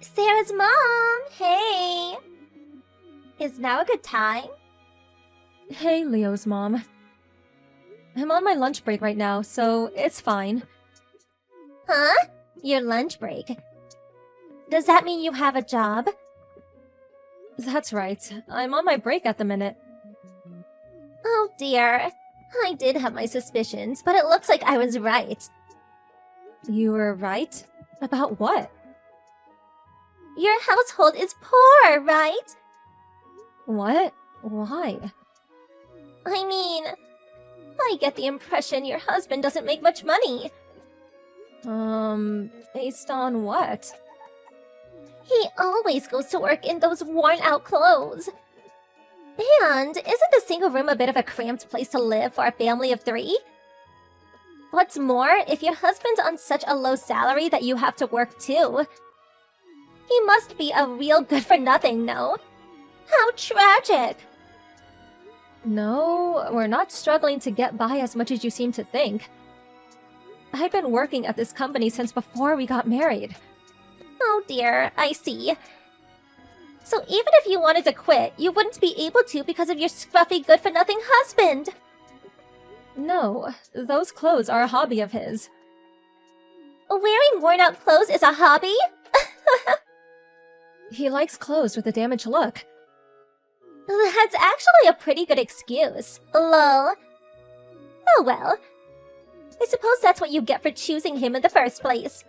Sarah's mom! Hey! Is now a good time? Hey, Leo's mom. I'm on my lunch break right now, so it's fine. Huh? Your lunch break? Does that mean you have a job? That's right. I'm on my break at the minute. Oh dear. I did have my suspicions, but it looks like I was right. You were right? About what? Your household is poor, right? What? Why? I mean, I get the impression your husband doesn't make much money. Based on what? He always goes to work in those worn-out clothes. And isn't a single room a bit of a cramped place to live for a family of 3? What's more, if your husband's on such a low salary that you have to work too, he must be a real good-for-nothing, no? How tragic! No, we're not struggling to get by as much as you seem to think. I've been working at this company since before we got married. Oh dear, I see. So even if you wanted to quit, you wouldn't be able to because of your scruffy good-for-nothing husband! No, those clothes are a hobby of his. Wearing worn-out clothes is a hobby? He likes clothes with a damaged look. That's actually a pretty good excuse. Lol. Oh well. I suppose that's what you get for choosing him in the first place.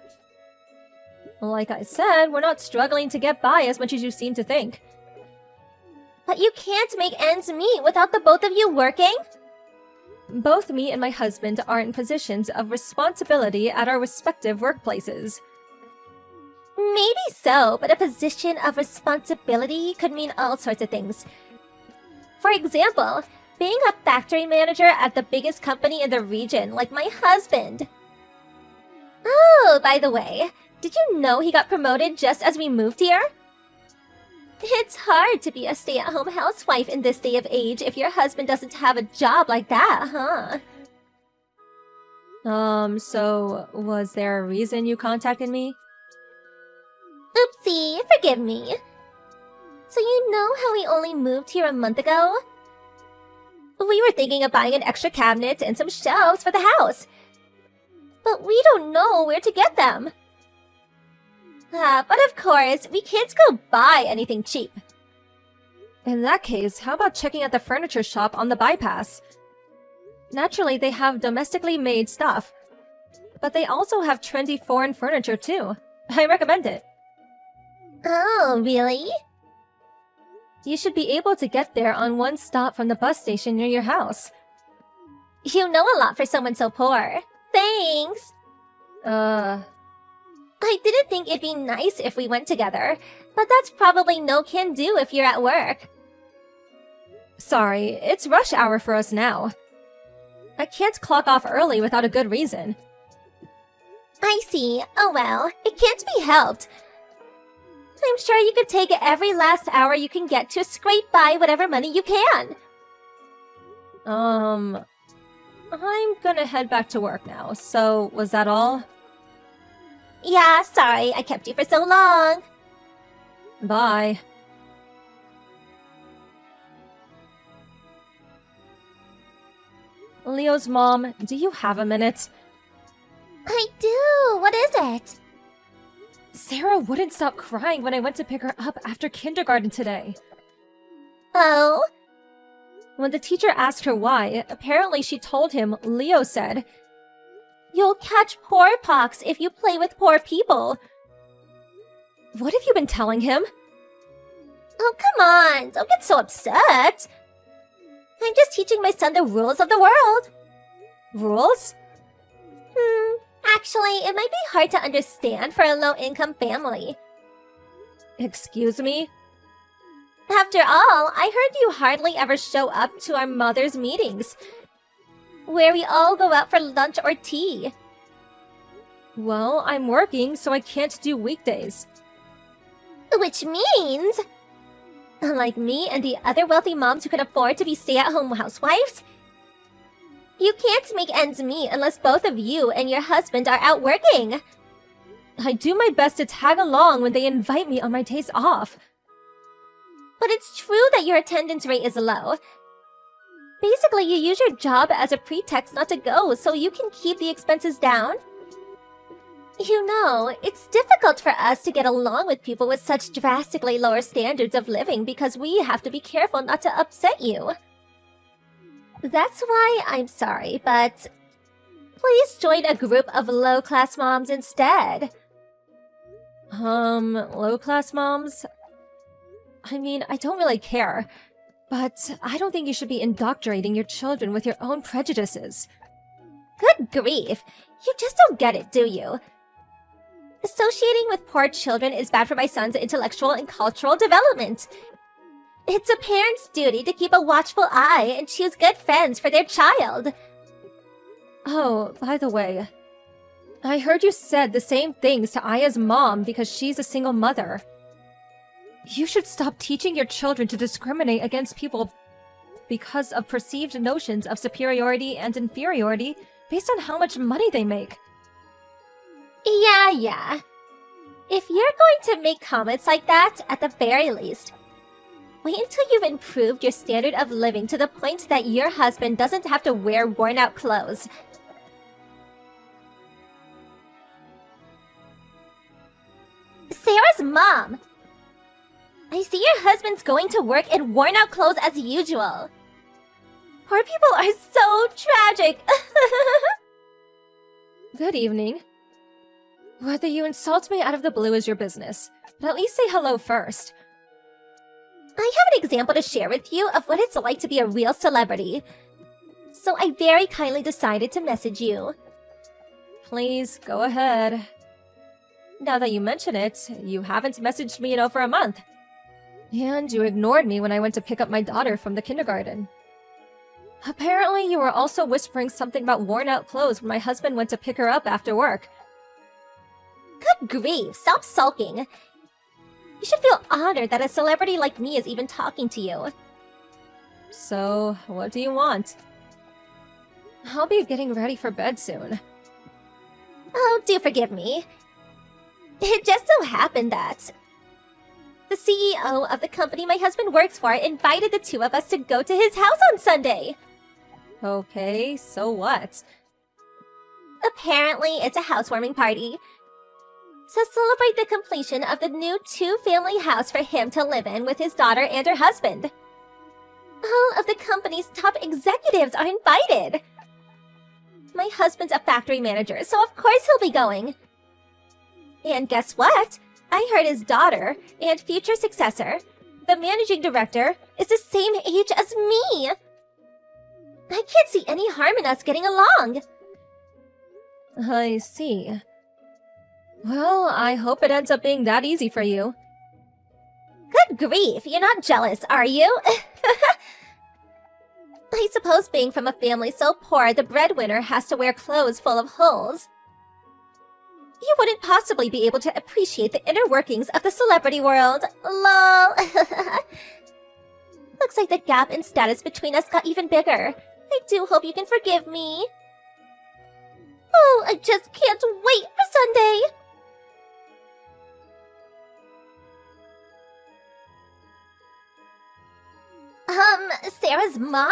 Like I said, we're not struggling to get by as much as you seem to think. But you can't make ends meet without the both of you working? Both me and my husband are in positions of responsibility at our respective workplaces. Maybe so, but a position of responsibility could mean all sorts of things. For example, being a factory manager at the biggest company in the region, like my husband. Oh, by the way, did you know he got promoted just as we moved here? It's hard to be a stay-at-home housewife in this day of age if your husband doesn't have a job like that, huh? So was there a reason you contacted me? Oopsie, forgive me. So you know how we only moved here a month ago? We were thinking of buying an extra cabinet and some shelves for the house. But we don't know where to get them. But of course, we can't go buy anything cheap. In that case, how about checking out the furniture shop on the bypass? Naturally, they have domestically made stuff. But they also have trendy foreign furniture too. I recommend it. Oh, really? You should be able to get there on one stop from the bus station near your house. You know a lot for someone so poor. Thanks! I didn't think it'd be nice if we went together, but that's probably no can do if you're at work. Sorry, it's rush hour for us now. I can't clock off early without a good reason. I see. Oh well, it can't be helped. I'm sure you could take every last hour you can get to scrape by whatever money you can. I'm gonna head back to work now, so was that all? Yeah, sorry, I kept you for so long. Bye. Leo's mom, do you have a minute? I do. What is it? Sarah wouldn't stop crying when I went to pick her up after kindergarten today. Oh? When the teacher asked her why, apparently she told him Leo said, You'll catch poor pox if you play with poor people. What have you been telling him? Oh, come on. Don't get so upset. I'm just teaching my son the rules of the world. Rules? Actually, it might be hard to understand for a low-income family. Excuse me? After all, I heard you hardly ever show up to our mother's meetings, where we all go out for lunch or tea. Well, I'm working, so I can't do weekdays. Which means, unlike me and the other wealthy moms who can afford to be stay-at-home housewives, you can't make ends meet unless both of you and your husband are out working. I do my best to tag along when they invite me on my days off. But it's true that your attendance rate is low. Basically, you use your job as a pretext not to go so you can keep the expenses down. You know, it's difficult for us to get along with people with such drastically lower standards of living because we have to be careful not to upset you. That's why I'm sorry, but please join a group of low-class moms instead. Low-class moms? I mean, I don't really care, but I don't think you should be indoctrinating your children with your own prejudices. Good grief, you just don't get it, do you? Associating with poor children is bad for my son's intellectual and cultural development. It's a parent's duty to keep a watchful eye and choose good friends for their child. Oh, by the way, I heard you said the same things to Aya's mom because she's a single mother. You should stop teaching your children to discriminate against people because of perceived notions of superiority and inferiority based on how much money they make. Yeah. If you're going to make comments like that, at the very least, wait until you've improved your standard of living to the point that your husband doesn't have to wear worn-out clothes. Sarah's mom! I see your husband's going to work in worn-out clothes as usual. Poor people are so tragic. Good evening. Whether you insult me out of the blue is your business, but at least say hello first. I have an example to share with you of what it's like to be a real celebrity. So I very kindly decided to message you. Please, go ahead. Now that you mention it, you haven't messaged me in over a month. And you ignored me when I went to pick up my daughter from the kindergarten. Apparently, you were also whispering something about worn-out clothes when my husband went to pick her up after work. Good grief, stop sulking. You should feel honored that a celebrity like me is even talking to you. So, what do you want? I'll be getting ready for bed soon. Oh, do forgive me. It just so happened that the CEO of the company my husband works for invited the two of us to go to his house on Sunday. Okay, so what? Apparently, it's a housewarming party to celebrate the completion of the new two-family house for him to live in with his daughter and her husband. All of the company's top executives are invited. My husband's a factory manager, so of course he'll be going. And guess what? I heard his daughter and future successor, the managing director, is the same age as me. I can't see any harm in us getting along. I see. Well, I hope it ends up being that easy for you. Good grief, you're not jealous, are you? I suppose being from a family so poor the breadwinner has to wear clothes full of holes. You wouldn't possibly be able to appreciate the inner workings of the celebrity world. Lol. Looks like the gap in status between us got even bigger. I do hope you can forgive me. Oh, I just can't wait for Sunday. Sarah's mom?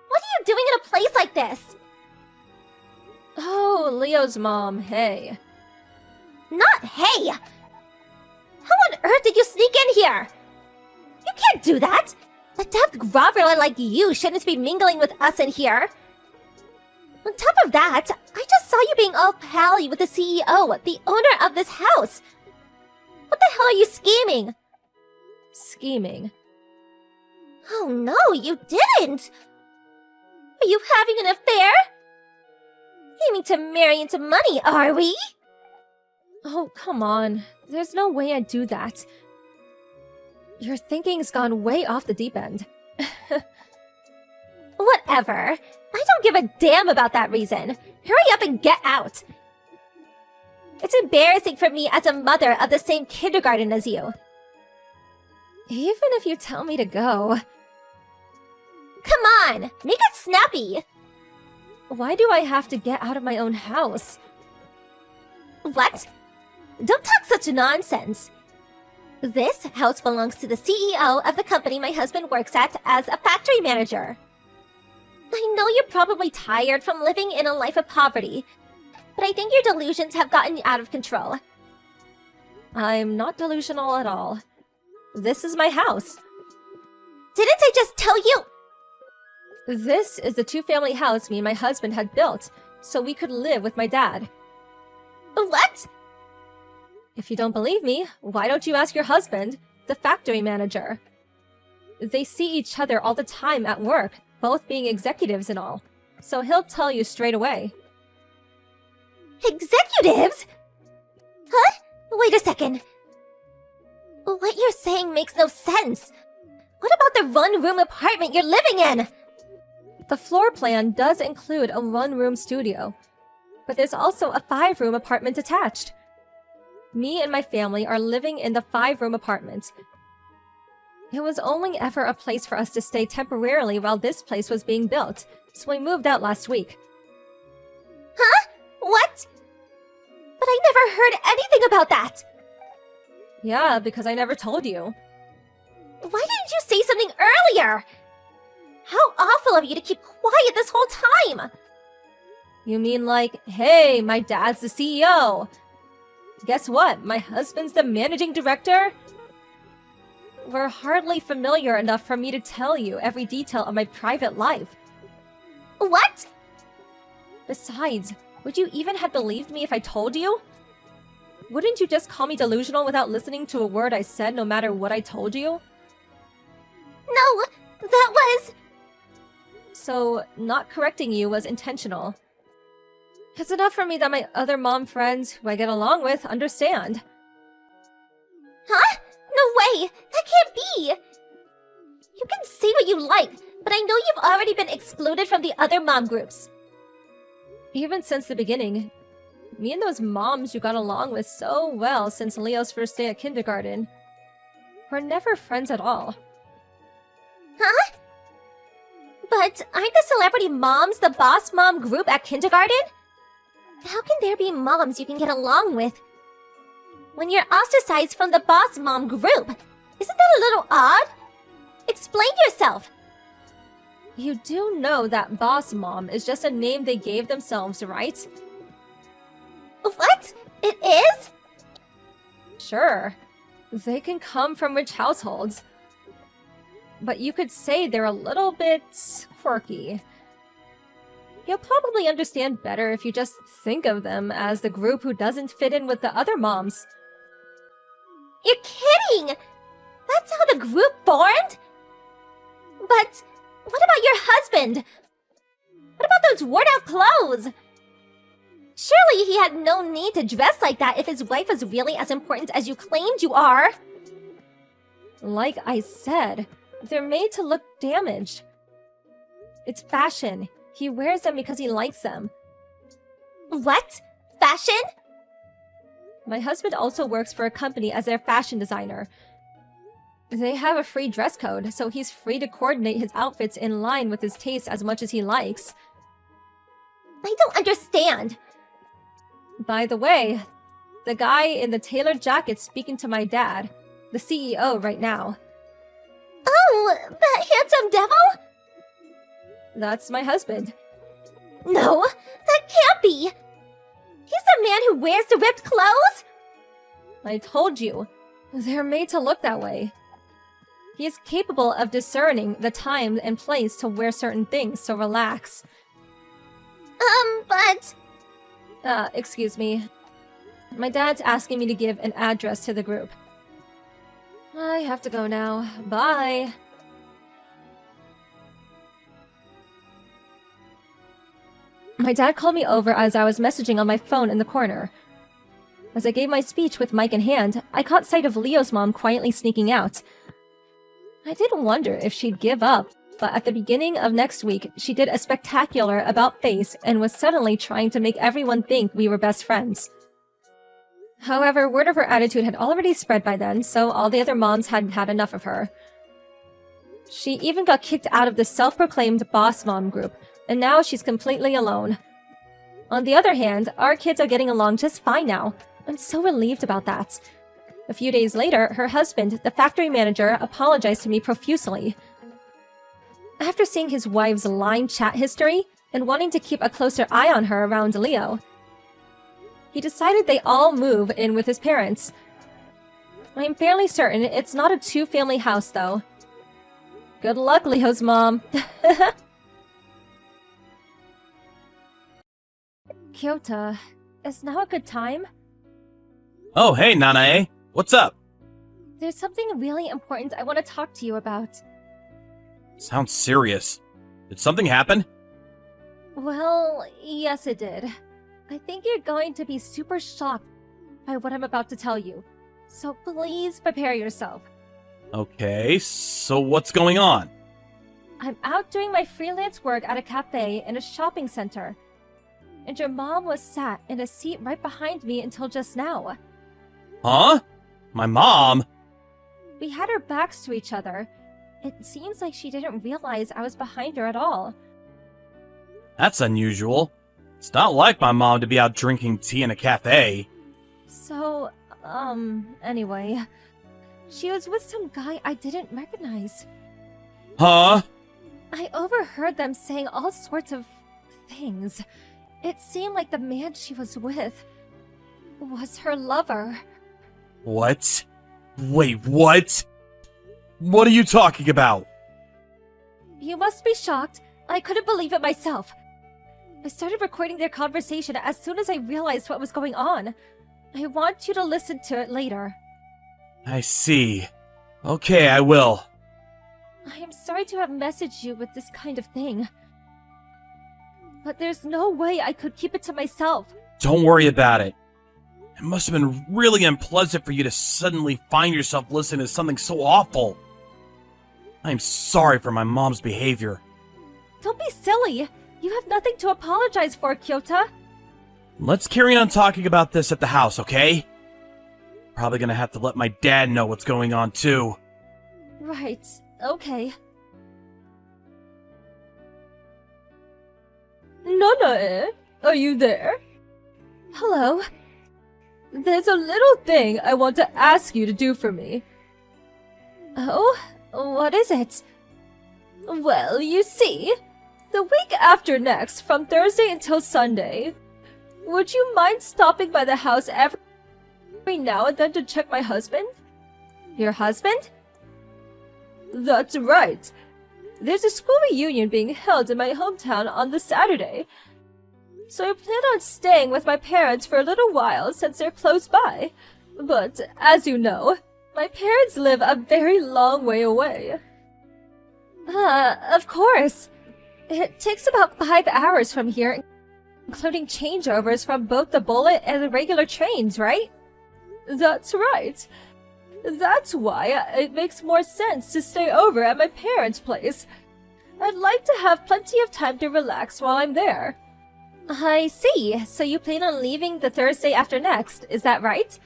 What are you doing in a place like this? Oh, Leo's mom, hey. Not hey! How on earth did you sneak in here? You can't do that! A daft groveler like you shouldn't be mingling with us in here. On top of that, I just saw you being all pally with the CEO, the owner of this house. What the hell are you scheming? Scheming? Oh no, you didn't! Are you having an affair? Aiming to marry into money, are we? Oh, come on. There's no way I'd do that. Your thinking's gone way off the deep end. Whatever. I don't give a damn about that reason. Hurry up and get out. It's embarrassing for me as a mother of the same kindergarten as you. Even if you tell me to go. Come on, make it snappy. Why do I have to get out of my own house? What? Don't talk such nonsense. This house belongs to the CEO of the company my husband works at as a factory manager. I know you're probably tired from living in a life of poverty, but I think your delusions have gotten out of control. I'm not delusional at all. This is my house. Didn't I just tell you? This is the two-family house me and my husband had built, so we could live with my dad. What? If you don't believe me, why don't you ask your husband, the factory manager? They see each other all the time at work, both being executives and all, so he'll tell you straight away. Executives? Huh? Wait a second. What you're saying makes no sense. What about the one-room apartment you're living in? The floor plan does include a one-room studio, but there's also a 5-room apartment attached. Me and my family are living in the 5-room apartment. It was only ever a place for us to stay temporarily while this place was being built, so we moved out last week. Huh? What? But I never heard anything about that! Yeah, because I never told you. Why didn't you say something earlier? How awful of you to keep quiet this whole time! You mean like, hey, my dad's the CEO. Guess what? My husband's the managing director? We're hardly familiar enough for me to tell you every detail of my private life. What? Besides, would you even have believed me if I told you? Wouldn't you just call me delusional without listening to a word I said no matter what I told you? No, that was... So, not correcting you was intentional. It's enough for me that my other mom friends who I get along with understand. Huh? No way! That can't be! You can say what you like, but I know you've already been excluded from the other mom groups. Even since the beginning, me and those moms you got along with so well since Leo's first day at kindergarten, we're never friends at all. Huh? But aren't the celebrity moms the boss mom group at kindergarten? How can there be moms you can get along with when you're ostracized from the boss mom group? Isn't that a little odd? Explain yourself! You do know that boss mom is just a name they gave themselves, right? What? It is? Sure. They can come from rich households. But you could say they're a little bit quirky. You'll probably understand better if you just think of them as the group who doesn't fit in with the other moms. You're kidding! That's how the group formed? But what about your husband? What about those worn-out clothes? Surely he had no need to dress like that if his wife was really as important as you claimed you are. Like I said, they're made to look damaged. It's fashion. He wears them because he likes them. What? Fashion? My husband also works for a company as their fashion designer. They have a free dress code, so he's free to coordinate his outfits in line with his taste as much as he likes. I don't understand. By the way, the guy in the tailored jacket's speaking to my dad, the CEO right now. Oh, that handsome devil? That's my husband. No, that can't be. He's the man who wears the ripped clothes? I told you, they're made to look that way. He is capable of discerning the time and place to wear certain things, so relax. But... Excuse me. My dad's asking me to give an address to the group. I have to go now. Bye. My dad called me over as I was messaging on my phone in the corner. As I gave my speech with mic in hand, I caught sight of Leo's mom quietly sneaking out. I did wonder if she'd give up, but at the beginning of next week, she did a spectacular about-face and was suddenly trying to make everyone think we were best friends. However, word of her attitude had already spread by then, so all the other moms had had enough of her. She even got kicked out of the self-proclaimed boss mom group, and now she's completely alone. On the other hand, our kids are getting along just fine now. I'm so relieved about that. A few days later, her husband, the factory manager, apologized to me profusely. After seeing his wife's lying chat history and wanting to keep a closer eye on her around Leo, he decided they all move in with his parents. I'm fairly certain it's not a two-family house, though. Good luck, Leo's mom. Kyoto, is now a good time? Oh, hey, Nanae. What's up? There's something really important I want to talk to you about. Sounds serious. Did something happen? Well, yes it did. I think you're going to be super shocked by what I'm about to tell you. So please prepare yourself. Okay, so what's going on? I'm out doing my freelance work at a cafe in a shopping center. And your mom was sat in a seat right behind me until just now. Huh? My mom? We had our backs to each other. It seems like she didn't realize I was behind her at all. That's unusual. It's not like my mom to be out drinking tea in a cafe. So, anyway. She was with some guy I didn't recognize. Huh? I overheard them saying all sorts of things. It seemed like the man she was with was her lover. What? Wait, what? What are you talking about? You must be shocked. I couldn't believe it myself. I started recording their conversation as soon as I realized what was going on. I want you to listen to it later. I see. Okay, I will. I am sorry to have messaged you with this kind of thing. But there's no way I could keep it to myself. Don't worry about it. It must have been really unpleasant for you to suddenly find yourself listening to something so awful. I'm sorry for my mom's behavior. Don't be silly. You have nothing to apologize for, Kyoto. Let's carry on talking about this at the house, okay? Probably gonna have to let my dad know what's going on, too. Right. Okay. Nanae, are you there? Hello? There's a little thing I want to ask you to do for me. Oh? What is it? Well, you see, the week after next, from Thursday until Sunday, would you mind stopping by the house every now and then to check my husband? Your husband? That's right. There's a school reunion being held in my hometown on the Saturday. So I plan on staying with my parents for a little while since they're close by. But, as you know, my parents live a very long way away. Of course. It takes about 5 hours from here, including changeovers from both the bullet and the regular trains, right? That's right. That's why it makes more sense to stay over at my parents' place. I'd like to have plenty of time to relax while I'm there. I see. So you plan on leaving the Thursday after next, is that right?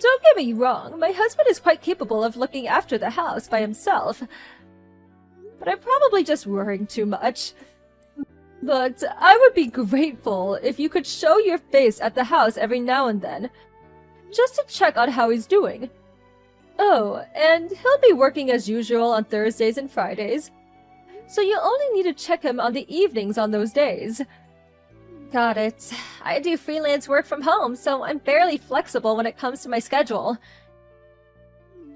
Don't get me wrong, my husband is quite capable of looking after the house by himself. But I'm probably just worrying too much. But I would be grateful if you could show your face at the house every now and then, just to check on how he's doing. Oh, and he'll be working as usual on Thursdays and Fridays, so you only need to check him on the evenings on those days. Got it. I do freelance work from home, so I'm fairly flexible when it comes to my schedule.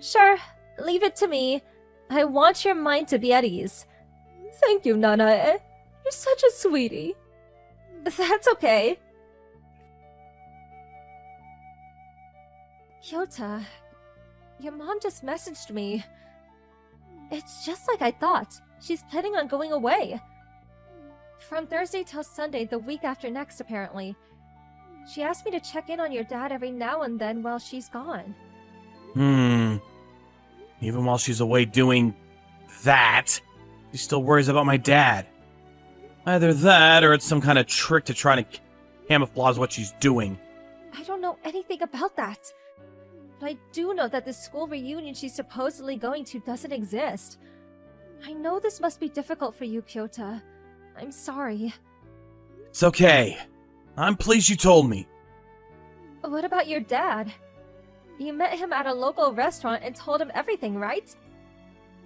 Sure, leave it to me. I want your mind to be at ease. Thank you, Nanae. You're such a sweetie. That's okay. Kyoto, your mom just messaged me. It's just like I thought. She's planning on going away. From Thursday till Sunday, the week after next, apparently. She asked me to check in on your dad every now and then while she's gone. Even while she's away doing that, she still worries about my dad. Either that, or it's some kind of trick to try to camouflage what she's doing. I don't know anything about that. But I do know that the school reunion she's supposedly going to doesn't exist. I know this must be difficult for you, Kyoto. I'm sorry. It's okay. I'm pleased you told me. What about your dad? You met him at a local restaurant and told him everything, right?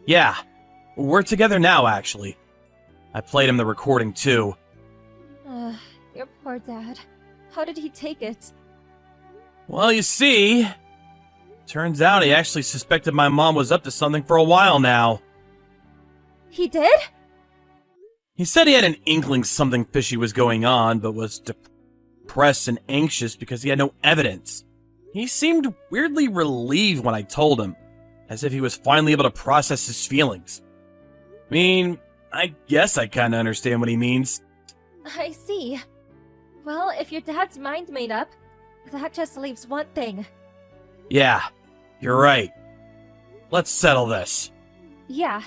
Yeah, we're together now, actually. I played him the recording, too. Your poor dad. How did he take it? Well, you see, turns out he actually suspected my mom was up to something for a while now. He did? He said he had an inkling something fishy was going on, but was depressed and anxious because he had no evidence. He seemed weirdly relieved when I told him, as if he was finally able to process his feelings. I mean, I guess I kinda understand what he means. I see. Well, if your dad's mind made up, that just leaves one thing. Yeah, you're right. Let's settle this. Yeah.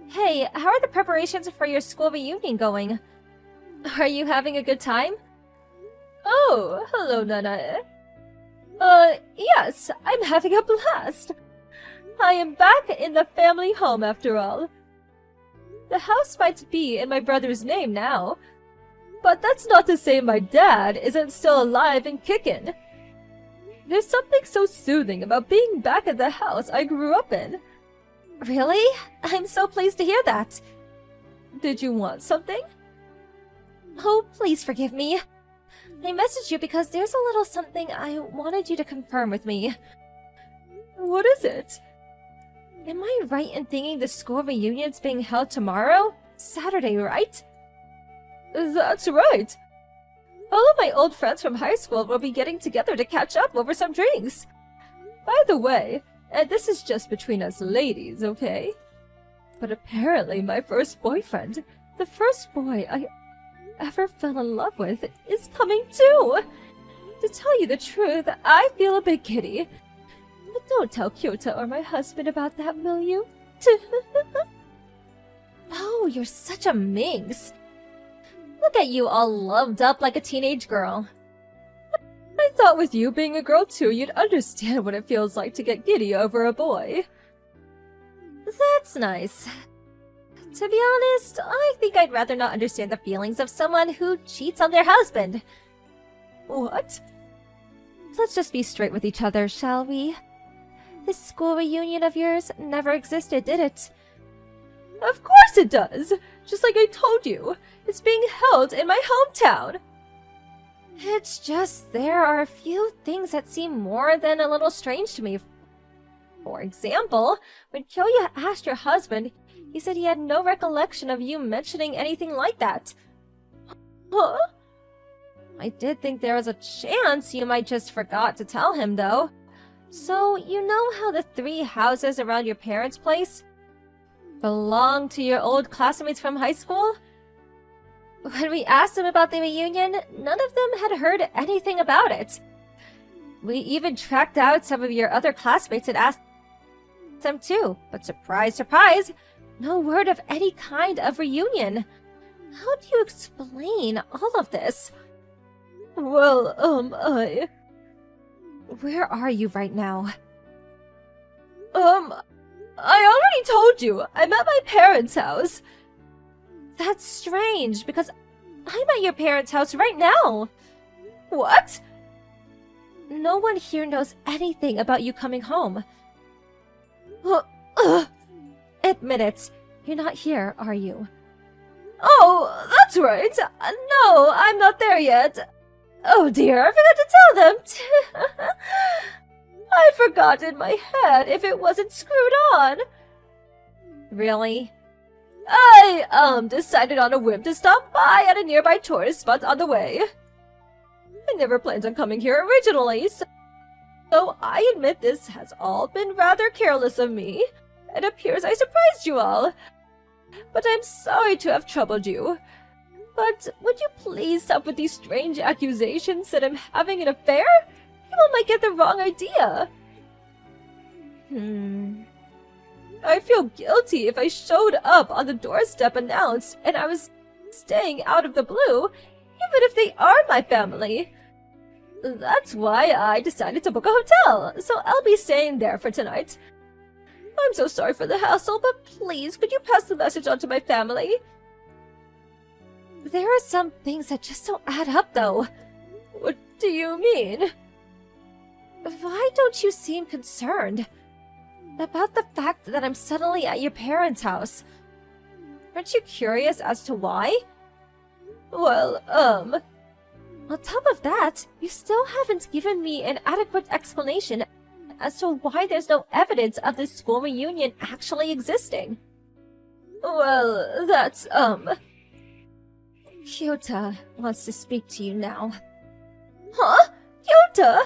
Hey, how are the preparations for your school reunion going? Are you having a good time? Oh, hello, Nanae. Yes, I'm having a blast. I am back in the family home after all. The house might be in my brother's name now, but that's not to say my dad isn't still alive and kicking. There's something so soothing about being back at the house I grew up in. Really? I'm so pleased to hear that. Did you want something? Oh, please forgive me. I messaged you because there's a little something I wanted you to confirm with me. What is it? Am I right in thinking the school reunion's being held tomorrow? Saturday, right? That's right. All of my old friends from high school will be getting together to catch up over some drinks. By the way, this is just between us ladies, okay? But apparently my first boyfriend, the first boy I ever fell in love with, is coming too! To tell you the truth, I feel a bit giddy. But don't tell Kyota or my husband about that, will you? Oh, you're such a minx. Look at you all loved up like a teenage girl. I thought with you being a girl too, you'd understand what it feels like to get giddy over a boy. That's nice. To be honest, I think I'd rather not understand the feelings of someone who cheats on their husband. What? Let's just be straight with each other, shall we? This school reunion of yours never existed, did it? Of course it does! Just like I told you, it's being held in my hometown! It's just there are a few things that seem more than a little strange to me. For example, when Kyoya asked your husband, he said he had no recollection of you mentioning anything like that. Huh? I did think there was a chance you might just forgot to tell him, though. So, you know how the 3 houses around your parents' place belong to your old classmates from high school? When we asked them about the reunion, none of them had heard anything about it. We even tracked out some of your other classmates and asked them too, but surprise, surprise, no word of any kind of reunion. How do you explain all of this? Well, Where are you right now? I already told you, I'm at my parents' house. That's strange, because I'm at your parents' house right now. What? No one here knows anything about you coming home. Admit it, you're not here, are you? Oh, that's right. No, I'm not there yet. Oh dear, I forgot to tell them. I forgot in my head if it wasn't screwed on. Really? I, decided on a whim to stop by at a nearby tourist spot on the way. I never planned on coming here originally, so I admit this has all been rather careless of me. It appears I surprised you all. But I'm sorry to have troubled you. But would you please stop with these strange accusations that I'm having an affair? People might get the wrong idea. I feel guilty if I showed up on the doorstep announced and I was staying out of the blue, even if they are my family. That's why I decided to book a hotel, so I'll be staying there for tonight. I'm so sorry for the hassle, but please, could you pass the message on to my family? There are some things that just don't add up, though. What do you mean? Why don't you seem concerned about the fact that I'm suddenly at your parents' house? Aren't you curious as to why? Well, On top of that, you still haven't given me an adequate explanation as to why there's no evidence of this school reunion actually existing. well, that's, Kyota wants to speak to you now. Huh? Kyota?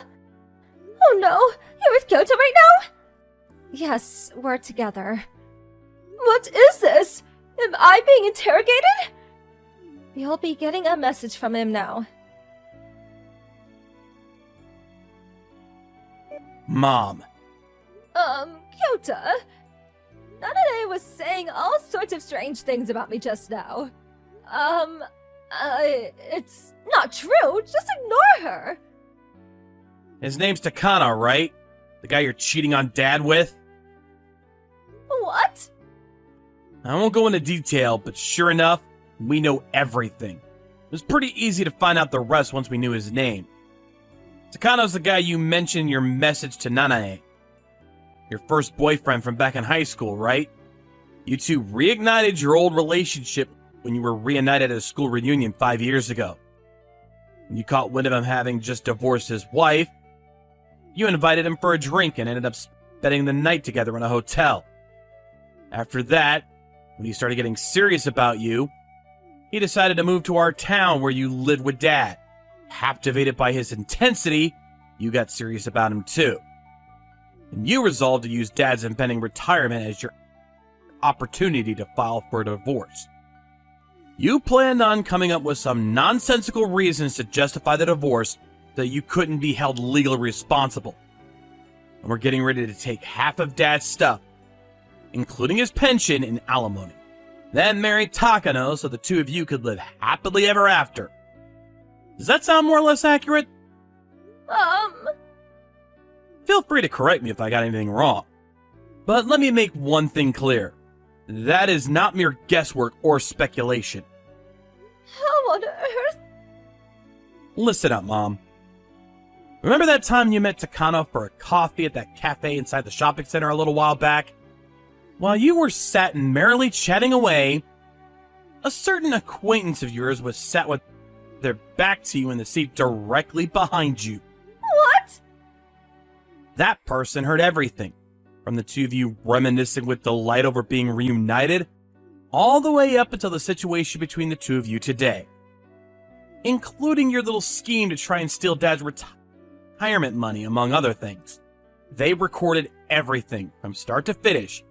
Oh no, you're with Kyota right now? Yes, we're together. What is this? Am I being interrogated? You'll be getting a message from him now. Mom. Kyota? Nanane was saying all sorts of strange things about me just now. It's not true. Just ignore her. His name's Takano, right? The guy you're cheating on Dad with? What? I won't go into detail, but sure enough, we know everything. It was pretty easy to find out the rest once we knew his name. Takano's the guy you mentioned in your message to Nanae. Your first boyfriend from back in high school, right? You two reignited your old relationship when you were reunited at a school reunion 5 years ago. When you caught wind of him having just divorced his wife, you invited him for a drink and ended up spending the night together in a hotel. After that, when he started getting serious about you, he decided to move to our town where you lived with Dad. Captivated by his intensity, you got serious about him too. And you resolved to use Dad's impending retirement as your opportunity to file for a divorce. You planned on coming up with some nonsensical reasons to justify the divorce that you couldn't be held legally responsible. And we're getting ready to take half of Dad's stuff, including his pension and alimony. Then marry Takano so the two of you could live happily ever after. Does that sound more or less accurate? Feel free to correct me if I got anything wrong. But let me make one thing clear. That is not mere guesswork or speculation. How on earth? Listen up, Mom. Remember that time you met Takano for a coffee at that cafe inside the shopping center a little while back? While you were sat and merrily chatting away, a certain acquaintance of yours was sat with their back to you in the seat directly behind you. What? That person heard everything, from the two of you reminiscing with delight over being reunited, all the way up until the situation between the two of you today. Including your little scheme to try and steal Dad's retirement money, among other things. They recorded everything from start to finish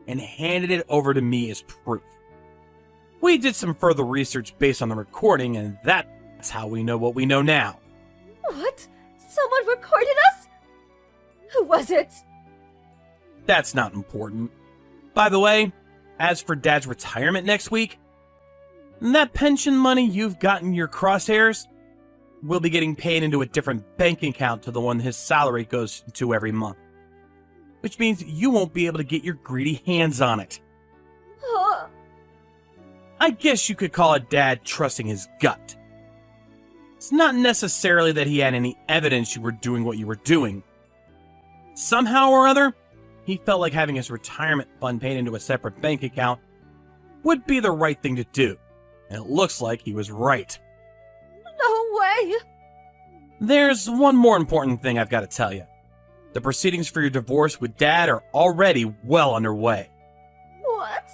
and handed it over to me as proof. We did some further research based on the recording, and that's how we know what we know now. What? Someone recorded us? Who was it? That's not important. By the way, as for Dad's retirement next week, that pension money you've got in your crosshairs will be getting paid into a different bank account to the one his salary goes to every month. Which means you won't be able to get your greedy hands on it. Huh? I guess you could call it Dad trusting his gut. It's not necessarily that he had any evidence you were doing what you were doing. Somehow or other, he felt like having his retirement fund paid into a separate bank account would be the right thing to do. And it looks like he was right. No way! There's one more important thing I've got to tell you. The proceedings for your divorce with Dad are already well underway. What?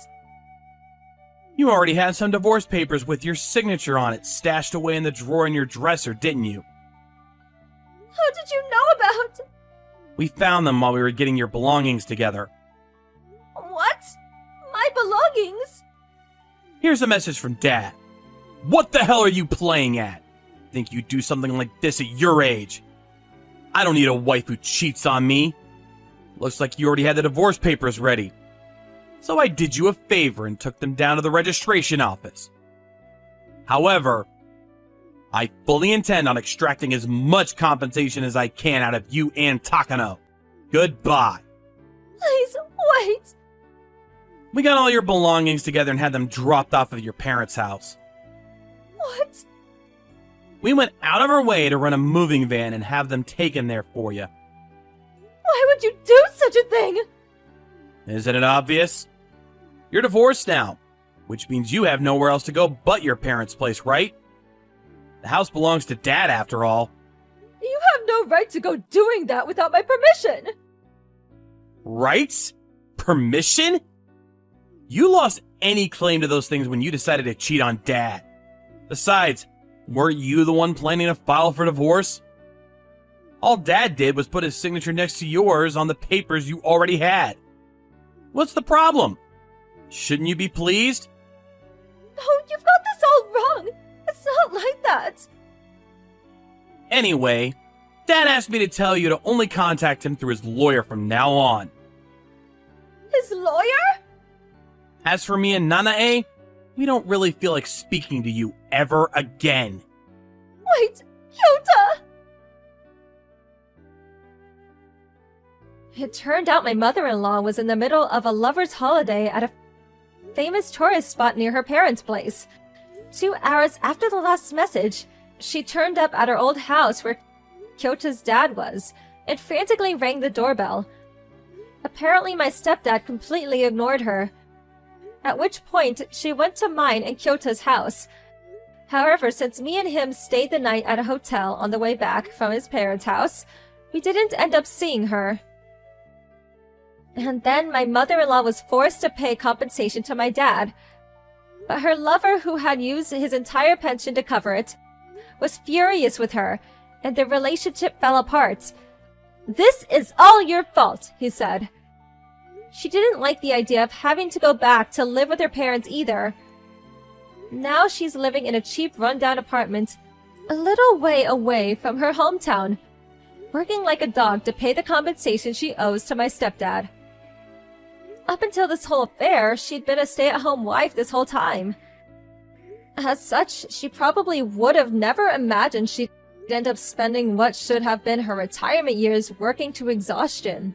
You already had some divorce papers with your signature on it stashed away in the drawer in your dresser, didn't you? How did you know about... We found them while we were getting your belongings together. What? My belongings? Here's a message from Dad. What the hell are you playing at? Think you'd do something like this at your age? I don't need a wife who cheats on me. Looks like you already had the divorce papers ready. So I did you a favor and took them down to the registration office. However, I fully intend on extracting as much compensation as I can out of you and Takano. Goodbye. Please, wait. We got all your belongings together and had them dropped off at your parents' house. What? We went out of our way to rent a moving van and have them taken there for you. Why would you do such a thing? Isn't it obvious? You're divorced now, which means you have nowhere else to go but your parents' place, right? The house belongs to Dad, after all. You have no right to go doing that without my permission. Rights? Permission? You lost any claim to those things when you decided to cheat on Dad. Besides, weren't you the one planning to file for divorce? All Dad did was put his signature next to yours on the papers you already had. What's the problem? Shouldn't you be pleased? No, you've got this all wrong. It's not like that. Anyway, Dad asked me to tell you to only contact him through his lawyer from now on. His lawyer? As for me and Nanae, we don't really feel like speaking to you ever again. Wait, Kyota! It turned out my mother-in-law was in the middle of a lover's holiday at a famous tourist spot near her parents' place. 2 hours after the last message, she turned up at her old house where Kyota's dad was and frantically rang the doorbell. Apparently my stepdad completely ignored her, at which point she went to mine and Kyota's house. However, since me and him stayed the night at a hotel on the way back from his parents' house, we didn't end up seeing her. And then my mother-in-law was forced to pay compensation to my dad. But her lover, who had used his entire pension to cover it, was furious with her, and their relationship fell apart. "This is all your fault," he said. She didn't like the idea of having to go back to live with her parents either. Now she's living in a cheap rundown apartment a little way away from her hometown, working like a dog to pay the compensation she owes to my stepdad. Up until this whole affair, she'd been a stay-at-home wife this whole time. As such, she probably would have never imagined she'd end up spending what should have been her retirement years working to exhaustion.